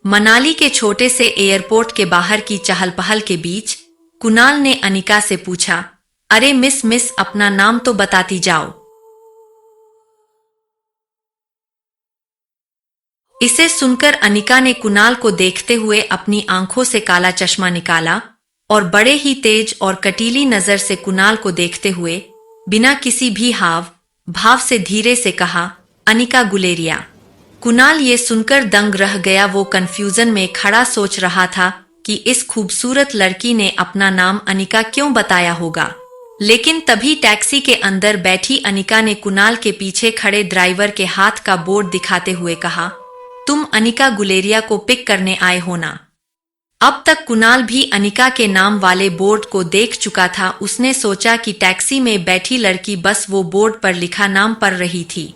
मनाली के छोटे से एयरपोर्ट के बाहर की चहल पहल के बीच कुणाल ने अनिका से पूछा, अरे मिस अपना नाम तो बताती जाओ। इसे सुनकर अनिका ने कुणाल को देखते हुए अपनी आंखों से काला चश्मा निकाला और बड़े ही तेज और कटीली नजर से कुणाल को देखते हुए बिना किसी भी हाव भाव से धीरे से कहा, अनिका गुलेरिया। कुणाल ये सुनकर दंग रह गया। वो कंफ्यूजन में खड़ा सोच रहा था कि इस खूबसूरत लड़की ने अपना नाम अनिका क्यों बताया होगा। लेकिन तभी टैक्सी के अंदर बैठी अनिका ने कुणाल के पीछे खड़े ड्राइवर के हाथ का बोर्ड दिखाते हुए कहा, तुम अनिका गुलेरिया को पिक करने आए हो ना। अब तक कुणाल भी अनिका के नाम वाले बोर्ड को देख चुका था। उसने सोचा कि टैक्सी में बैठी लड़की बस वो बोर्ड पर लिखा नाम पढ़ रही थी,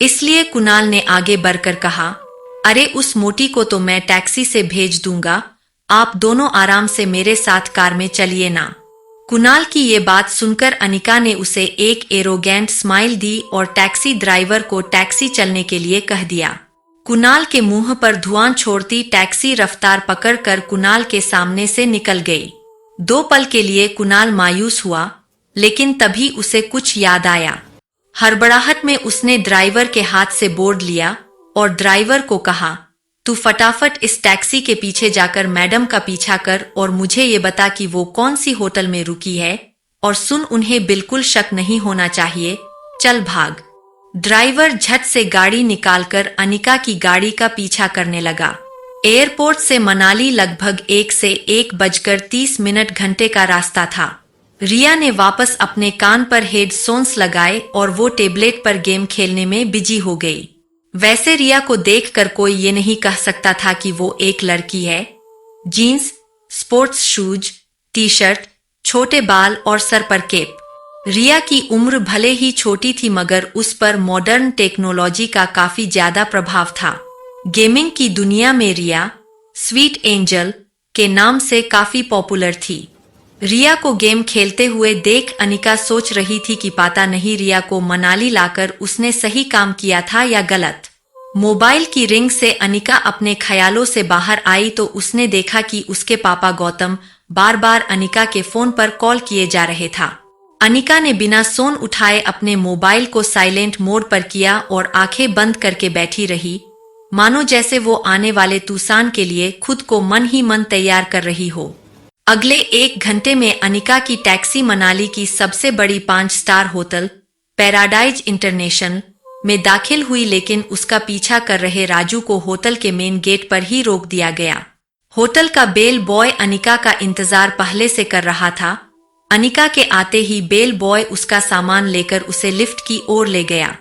इसलिए कुणाल ने आगे बढ़कर कहा, अरे उस मोटी को तो मैं टैक्सी से भेज दूंगा, आप दोनों आराम से मेरे साथ कार में चलिए ना। कुणाल की ये बात सुनकर अनिका ने उसे एक एरोगेंट स्माइल दी और टैक्सी ड्राइवर को टैक्सी चलने के लिए कह दिया। कुणाल के मुंह पर धुआं छोड़ती टैक्सी रफ्तार पकड़कर कुणाल के सामने से निकल गई। 2 पल के लिए कुणाल मायूस हुआ, लेकिन तभी उसे कुछ याद आया। हड़बड़ाहट में उसने ड्राइवर के हाथ से बोर्ड लिया और ड्राइवर को कहा, तू फटाफट इस टैक्सी के पीछे जाकर मैडम का पीछा कर और मुझे ये बता कि वो कौन सी होटल में रुकी है, और सुन, उन्हें बिल्कुल शक नहीं होना चाहिए, चल भाग। ड्राइवर झट से गाड़ी निकालकर अनिका की गाड़ी का पीछा करने लगा। एयरपोर्ट से मनाली लगभग 1 से 1:30 घंटे का रास्ता था। रिया ने वापस अपने कान पर हेडफोन्स लगाए और वो टेबलेट पर गेम खेलने में बिजी हो गई। वैसे रिया को देखकर कोई ये नहीं कह सकता था कि वो एक लड़की है। Jeans, sports shoes, T shirt, छोटे बाल और सर पर केप। रिया की उम्र भले ही छोटी थी मगर उस पर मॉडर्न टेक्नोलॉजी का काफी ज्यादा प्रभाव था। गेमिंग की दुनिया में रिया स्वीट एंजल के नाम से काफी पॉपुलर थी। रिया को गेम खेलते हुए देख अनिका सोच रही थी कि पता नहीं रिया को मनाली लाकर उसने सही काम किया था या गलत। मोबाइल की रिंग से अनिका अपने ख्यालों से बाहर आई तो उसने देखा कि उसके पापा गौतम बार बार अनिका के फोन पर कॉल किए जा रहे था। अनिका ने बिना फोन उठाए अपने मोबाइल को साइलेंट मोड पर किया और आंखें बंद करके बैठी रही, मानो जैसे वो आने वाले तूफान के लिए खुद को मन ही मन तैयार कर रही हो। अगले 1 घंटे में अनिका की टैक्सी मनाली की सबसे बड़ी 5 स्टार होटल पैराडाइज इंटरनेशनल में दाखिल हुई, लेकिन उसका पीछा कर रहे राजू को होटल के मेन गेट पर ही रोक दिया गया। होटल का बेल बॉय अनिका का इंतजार पहले से कर रहा था। अनिका के आते ही बेल बॉय उसका सामान लेकर उसे लिफ्ट की ओर ले गया।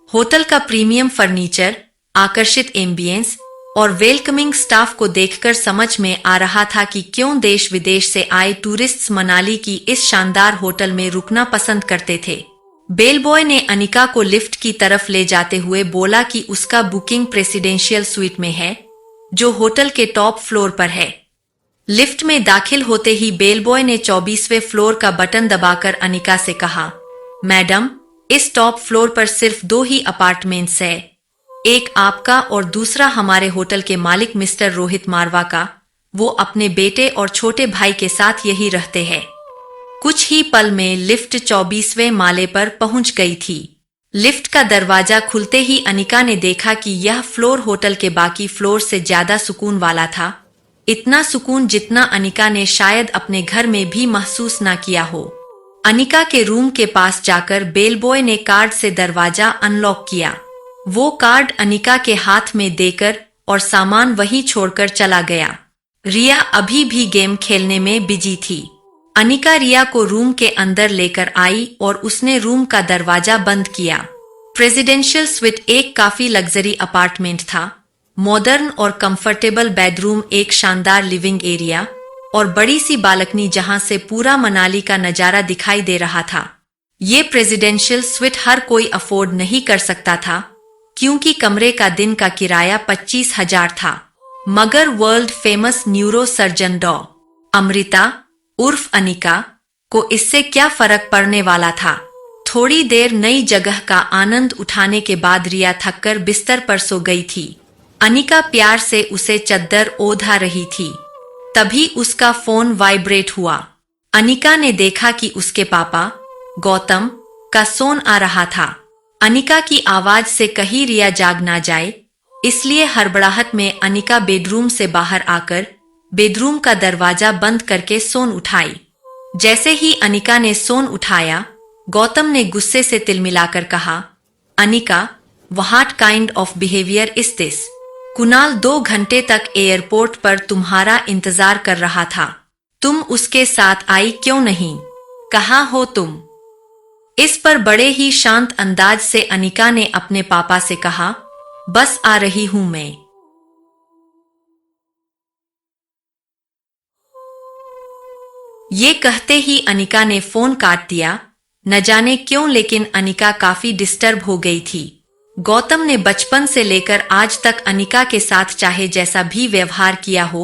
होटल का प्रीमियम फर्नीचर, आकर्षित एम्बियंस और वेलकमिंग स्टाफ को देखकर समझ में आ रहा था कि क्यों देश विदेश से आए टूरिस्ट्स मनाली की इस शानदार होटल में रुकना पसंद करते थे। बेल बॉय ने अनिका को लिफ्ट की तरफ ले जाते हुए बोला कि उसका बुकिंग प्रेसिडेंशियल स्वीट में है, जो होटल के टॉप फ्लोर पर है। लिफ्ट में दाखिल होते ही बेल बॉय ने 24वें फ्लोर का बटन दबाकर अनिका से कहा, मैडम, इस टॉप फ्लोर पर सिर्फ 2 ही अपार्टमेंट्स है, एक आपका और दूसरा हमारे होटल के मालिक मिस्टर रोहित मारवा का। वो अपने बेटे और छोटे भाई के साथ यही रहते हैं। कुछ ही पल में लिफ्ट 24वें माले पर पहुंच गई थी। लिफ्ट का दरवाजा खुलते ही अनिका ने देखा कि यह फ्लोर होटल के बाकी फ्लोर से ज्यादा सुकून वाला था। इतना सुकून जितना अनिका ने शायद अपने घर में भी महसूस ना किया हो। अनिका के रूम के पास जाकर बेल बॉय ने कार्ड से दरवाजा अनलॉक किया। वो कार्ड अनिका के हाथ में देकर और सामान वहीं छोड़कर चला गया। रिया अभी भी गेम खेलने में बिजी थी। अनिका रिया को रूम के अंदर लेकर आई और उसने रूम का दरवाजा बंद किया। प्रेसिडेंशियल स्वीट एक काफी लग्जरी अपार्टमेंट था। मॉडर्न और कंफर्टेबल बेडरूम, एक शानदार लिविंग एरिया और बड़ी सी बालकनी जहां से पूरा मनाली का नजारा दिखाई दे रहा था। ये प्रेसिडेंशियल स्वीट हर कोई अफोर्ड नहीं कर सकता था, क्योंकि कमरे का दिन का किराया 25,000 था। मगर वर्ल्ड फेमस न्यूरो सर्जन डॉ अमृता उर्फ अनिका को इससे क्या फर्क पड़ने वाला था। थोड़ी देर नई जगह का आनंद उठाने के बाद रिया थककर बिस्तर पर सो गई थी। अनिका प्यार से उसे चद्दर ओढ़ा रही थी। तभी उसका फोन वाइब्रेट हुआ। अनिका ने देखा कि उसके पापा गौतम का फोन आ रहा था। अनिका की आवाज से कहीं रिया जाग ना जाए, इसलिए हड़बड़ाहट में अनिका बेडरूम से बाहर आकर बेडरूम का दरवाजा बंद करके फोन उठाई। जैसे ही अनिका ने फोन उठाया, गौतम ने गुस्से से तिलमिलाकर कहा, Anika, what kind of behaviour is this? Kunal 2 घंटे तक एयरपोर्ट पर तुम्हारा इंतजार कर रहा था। तुम उसके साथ आई क्यों नहीं? कहाँ हो तुम? इस पर बड़े ही शांत अंदाज से अनिका ने अपने पापा से कहा, बस आ रही हूं मैं। ये कहते ही अनिका ने फोन काट दिया। न जाने क्यों, लेकिन अनिका काफी डिस्टर्ब हो गई थी। गौतम ने बचपन से लेकर आज तक अनिका के साथ चाहे जैसा भी व्यवहार किया हो,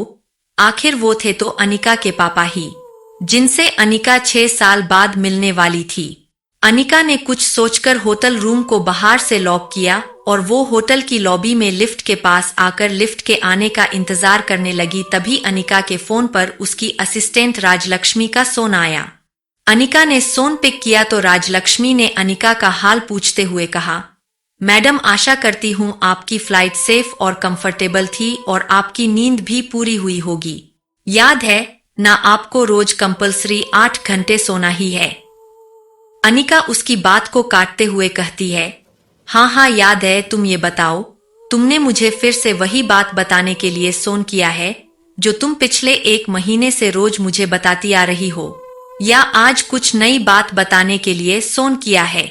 आखिर वो थे तो अनिका के पापा ही, जिनसे अनिका 6 साल बाद मिलने वाली थी। अनिका ने कुछ सोचकर होटल रूम को बाहर से लॉक किया और वो होटल की लॉबी में लिफ्ट के पास आकर लिफ्ट के आने का इंतजार करने लगी। तभी अनिका के फोन पर उसकी असिस्टेंट राजलक्ष्मी का फोन आया। अनिका ने फोन पिक किया तो राजलक्ष्मी ने अनिका का हाल पूछते हुए कहा, मैडम, आशा करती हूँ आपकी फ्लाइट सेफ और कंफर्टेबल थी और आपकी नींद भी पूरी हुई होगी। याद है ना, आपको रोज कंपल्सरी 8 घंटे सोना ही है। अनिका उसकी बात को काटते हुए कहती है, हाँ हाँ याद है। तुम ये बताओ, तुमने मुझे फिर से वही बात बताने के लिए फोन किया है जो तुम पिछले 1 महीने से रोज मुझे बताती आ रही हो, या आज कुछ नई बात बताने के लिए फोन किया है?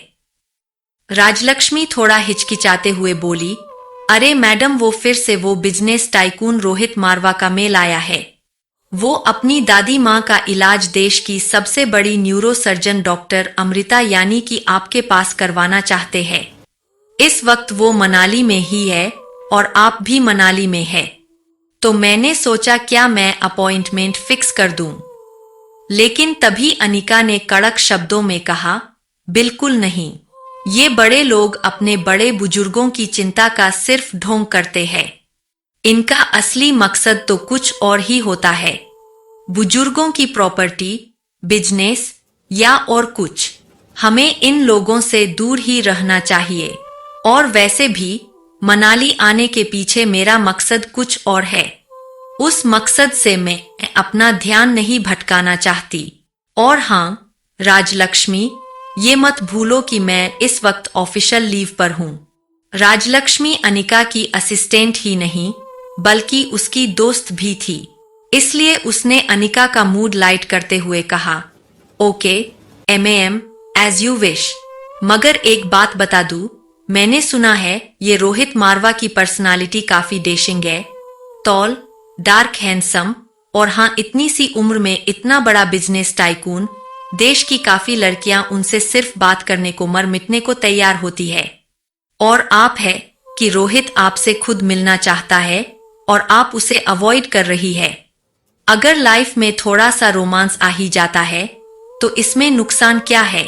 राजलक्ष्मी थोड़ा हिचकिचाते हुए बोली, अरे मैडम, वो फिर से वो बिजनेस टाइकून रोहित मारवा का मेल आया है। वो अपनी दादी माँ का इलाज देश की सबसे बड़ी न्यूरो सर्जन डॉक्टर अमृता यानी कि आपके पास करवाना चाहते हैं। इस वक्त वो मनाली में ही है और आप भी मनाली में है, तो मैंने सोचा क्या मैं अपॉइंटमेंट फिक्स कर दूं। लेकिन तभी अनिका ने कड़क शब्दों में कहा, बिल्कुल नहीं। ये बड़े लोग अपने बड़े बुजुर्गों की चिंता का सिर्फ ढोंग करते हैं। इनका असली मकसद तो कुछ और ही होता है। बुजुर्गों की प्रॉपर्टी, बिजनेस या और कुछ। हमें इन लोगों से दूर ही रहना चाहिए। और वैसे भी मनाली आने के पीछे मेरा मकसद कुछ और है। उस मकसद से मैं अपना ध्यान नहीं भटकाना चाहती। और हाँ राजलक्ष्मी, ये मत भूलो कि मैं इस वक्त ऑफिशियल लीव पर हूँ। राजलक्ष्मी अनिका की असिस्टेंट ही नहीं बल्कि उसकी दोस्त भी थी, इसलिए उसने अनिका का मूड लाइट करते हुए कहा, okay hmm, as you wish. मगर एक बात बता दूं, मैंने सुना है ये रोहित मारवा की पर्सनालिटी काफी डेशिंग है। टॉल, डार्क, हैंडसम, और हाँ इतनी सी उम्र में इतना बड़ा बिजनेस टाइकून। देश की काफी लड़कियां उनसे सिर्फ बात करने को मर मिटने को तैयार होती है। और आप है कि रोहित आपसे खुद मिलना चाहता है और आप उसे अवॉइड कर रही है। अगर लाइफ में थोड़ा सा रोमांस आ ही जाता है तो इसमें नुकसान क्या है?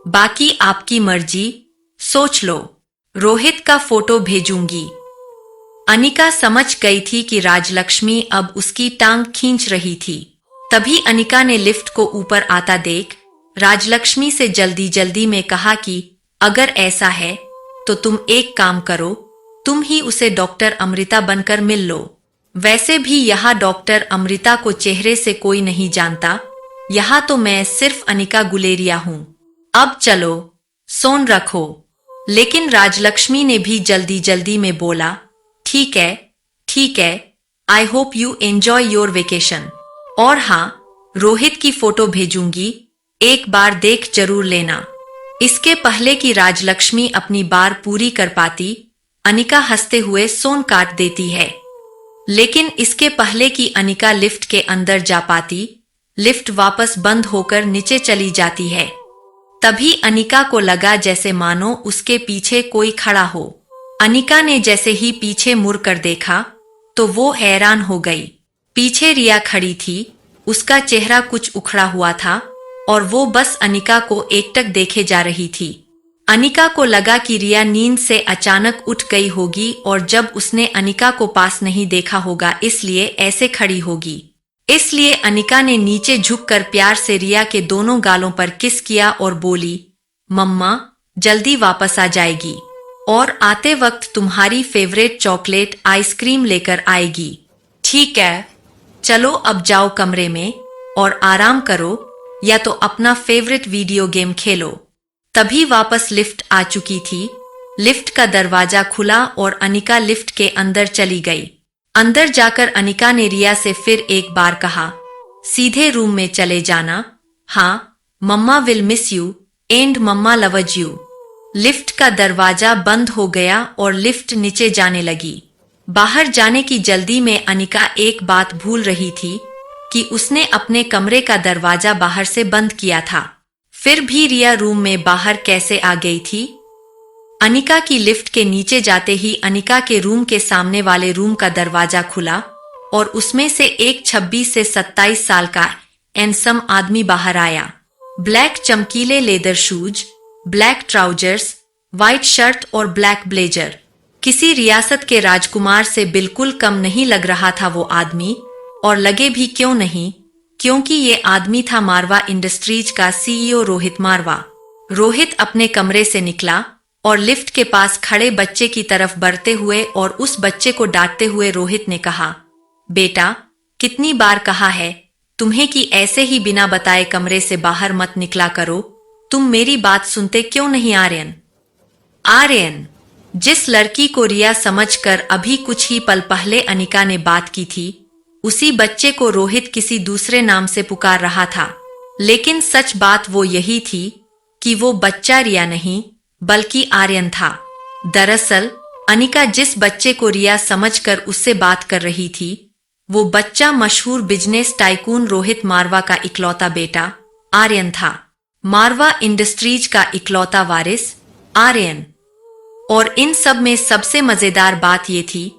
बाकी आपकी मर्जी, सोच लो। रोहित का फोटो भेजूंगी। अनिका समझ गई थी कि राजलक्ष्मी अब उसकी टांग खींच रही थी। तभी अनिका ने लिफ्ट को ऊपर आता देख राजलक्ष्मी से जल्दी जल्दी में कहा कि अगर ऐसा है तो तुम एक काम करो, तुम ही उसे डॉक्टर अमृता बनकर मिल लो। वैसे भी यहाँ डॉक्टर अमृता को चेहरे से कोई नहीं जानता, यहाँ तो मैं सिर्फ अनिका गुलेरिया हूँ। अब चलो, सोन रखो। लेकिन राजलक्ष्मी ने भी जल्दी जल्दी में बोला, ठीक है, I hope you enjoy your vacation. और हाँ, रोहित की फोटो भेजूंगी, एक बार देख जरूर लेना। इसके पहले कि राजलक्ष्मी अपनी बार पूरी कर पाती, अनिका हंसते हुए सोन काट देती है। लेकिन इसके पहले कि अनिका लिफ्ट के अंदर जा पाती, लिफ्ट वापस बंद होकर नीचे चली जाती है। तभी अनिका को लगा जैसे मानो उसके पीछे कोई खड़ा हो। अनिका ने जैसे ही पीछे मुड़कर देखा तो वो हैरान हो गई। पीछे रिया खड़ी थी, उसका चेहरा कुछ उखड़ा हुआ था और वो बस अनिका को एकटक देखे जा रही थी। अनिका को लगा कि रिया नींद से अचानक उठ गई होगी और जब उसने अनिका को पास नहीं देखा होगा इसलिए ऐसे खड़ी होगी। इसलिए अनिका ने नीचे झुककर प्यार से रिया के दोनों गालों पर किस किया और बोली, मम्मा जल्दी वापस आ जाएगी और आते वक्त तुम्हारी फेवरेट चॉकलेट आइसक्रीम लेकर आएगी। ठीक है, चलो अब जाओ कमरे में और आराम करो या तो अपना फेवरेट वीडियो गेम खेलो। तभी वापस लिफ्ट आ चुकी थी। लिफ्ट का दरवाजा खुला और अनिका लिफ्ट के अंदर चली गई। अंदर जाकर अनिका ने रिया से फिर एक बार कहा, सीधे रूम में चले जाना। हाँ, mamma will miss you and mamma loves you. Lift का दरवाजा बंद हो गया और लिफ्ट नीचे जाने लगी। बाहर जाने की जल्दी में अनिका एक बात भूल रही थी कि उसने अपने कमरे का दरवाजा बाहर से बंद किया था। फिर भी रिया रूम में बाहर कैसे आ गई थी? अनिका की लिफ्ट के नीचे जाते ही अनिका के रूम के सामने वाले रूम का दरवाजा खुला और उसमें से एक 26 से 27 साल का हैंडसम आदमी बाहर आया। ब्लैक चमकीले leather shoes, black trousers, white shirt और ब्लैक ब्लेजर। किसी रियासत के राजकुमार से बिल्कुल कम नहीं लग रहा था वो आदमी, और लगे भी क्यों नहीं, क्योंकि ये आदमी था मारवा इंडस्ट्रीज का सीईओ रोहित मारवा। रोहित अपने कमरे से निकला और लिफ्ट के पास खड़े बच्चे की तरफ बढ़ते हुए और उस बच्चे को डांटते हुए रोहित ने कहा, बेटा कितनी बार कहा है तुम्हें कि ऐसे ही बिना बताए कमरे से बाहर मत निकला करो, तुम मेरी बात सुनते क्यों नहीं? आर्यन आर्यन जिस लड़की को रिया समझकर अभी कुछ ही पल पहले अनिका ने बात की थी, उसी बच्चे को रोहित किसी दूसरे नाम से पुकार रहा था। लेकिन सच बात वो यही थी कि वो बच्चा रिया नहीं बल्कि आर्यन था। दरअसल अनिका जिस बच्चे को रिया समझकर उससे बात कर रही थी, वो बच्चा मशहूर बिजनेस टाइकून रोहित मारवा का इकलौता बेटा आर्यन था। मारवा इंडस्ट्रीज का इकलौता वारिस आर्यन। और इन सब में सबसे मजेदार बात ये थी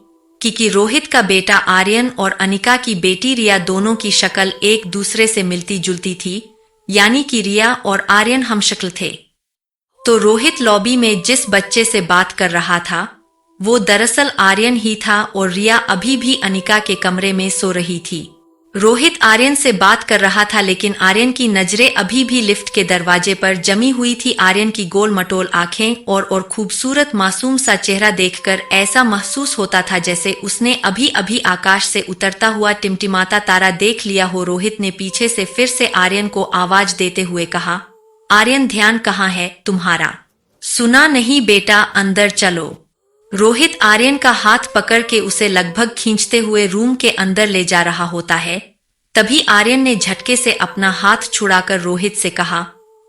कि रोहित का बेटा आर्यन और अनिका की बेटी रिया दोनों की शक्ल एक दूसरे से मिलती जुलती थी, यानी कि रिया और आर्यन हमशक्ल थे। तो रोहित लॉबी में जिस बच्चे से बात कर रहा था वो दरअसल आर्यन ही था और रिया अभी भी अनिका के कमरे में सो रही थी। रोहित आर्यन से बात कर रहा था लेकिन आर्यन की नजरें अभी भी लिफ्ट के दरवाजे पर जमी हुई थी। आर्यन की गोल मटोल आंखें और खूबसूरत मासूम सा चेहरा देखकर ऐसा महसूस होता था जैसे उसने अभी अभी आकाश से उतरता हुआ टिमटिमाता तारा देख लिया हो। रोहित ने पीछे से फिर से आर्यन को आवाज देते हुए कहा, आर्यन ध्यान कहाँ है तुम्हारा? सुना नहीं बेटा, अंदर चलो। रोहित आर्यन का हाथ पकड़ के उसे लगभग खींचते हुए रूम के अंदर ले जा रहा होता है। तभी आर्यन ने झटके से अपना हाथ छुड़ाकर रोहित से कहा,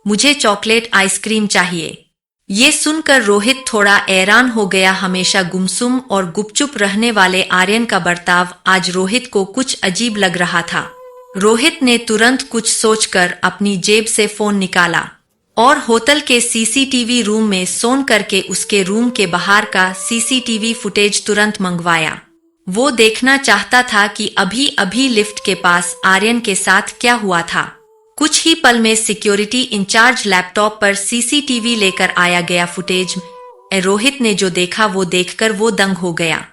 मुझे चॉकलेट आइसक्रीम चाहिए। ये सुनकर रोहित थोड़ा हैरान हो गया। हमेशा गुमसुम और गुपचुप रहने वाले आर्यन का बर्ताव आज रोहित को कुछ अजीब लग रहा था। रोहित ने तुरंत कुछ सोचकर अपनी जेब से फोन निकाला और होटल के सीसीटीवी रूम में फोन करके उसके रूम के बाहर का सीसीटीवी फुटेज तुरंत मंगवाया। वो देखना चाहता था कि अभी अभी लिफ्ट के पास आर्यन के साथ क्या हुआ था। कुछ ही पल में सिक्योरिटी इंचार्ज लैपटॉप पर सीसीटीवी लेकर आया गया फुटेज। रोहित ने जो देखा वो देखकर वो दंग हो गया।